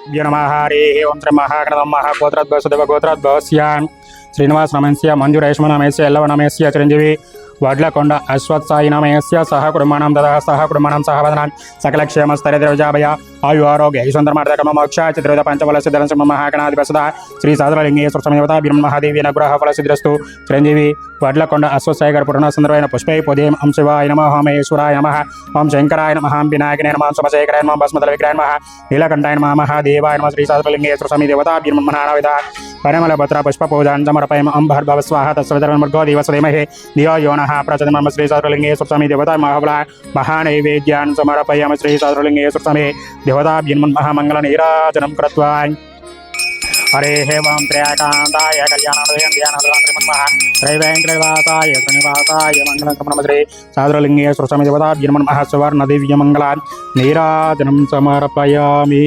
नमः हरिः ओं श्री महागणपतये नमः गोत्रद्वसदेव गोत्रद्वस्यान् श्रीनिवास नमस्य मंजुरेश्वर नमस्य यल्लव नमस्य चिरंजीवी वड्लकोंड अश्वत्साई नमस्य सह कुटुंबानां ददः सह कुटुंबानां सह वदनान् सकलक्षेमस्तैर्यजाभय आयु आरोग्य ऐश्वर्यमार्दकम मोक्ष चित्रविध पंचफलसिद्धिरं श्री महागणाधिपसदा श्री साधुलिंगेश्वर स्वामिदेवता ब्रह्ममहादेवी अनुग्रह फलसिद्धिरस्तु चिरंजीवी वड्लकोंड अश्वत्साई गारि पुराण संदर्भेन पुष्पै पुष्पैः ओं शिवाय नमः ओं महेश्वराय नमः ओं शंकराय नमः ओं विनायकाय नमः ओं सोमशेखराय नमः भस्मदल विग्रहाय नमः नीलकंठाय नमः महादेवाय नमः श्री साधुलिंगेश्वर स्वामिदेवता ब्रह्ममहानाविदा परिमलपत्र पुष्पपूजां समर्पयामि ओं भर्गव स्वाहा तस्सवितर्मर्गो देवस्वधीमहि धियो यो नः प्रचोदयात् श्री साधुलिंगेश्वर स्वामिदेवता महानैवेद्यान् समर्पयामि श्री साधुलिंगेश्वर स्वामी देवता महामंगलनीराजनं कृत्वा हरेः वां त्र्याकान्ताय कल्याणाय त्रैवेङ्कटवासाय श्रीनिवासाय मङ्गलं श्री साधुलिंगेश्वर स्वामी देवता सुवर्णदिव्यमङ्गलान् नीराजनं समर्पयामि।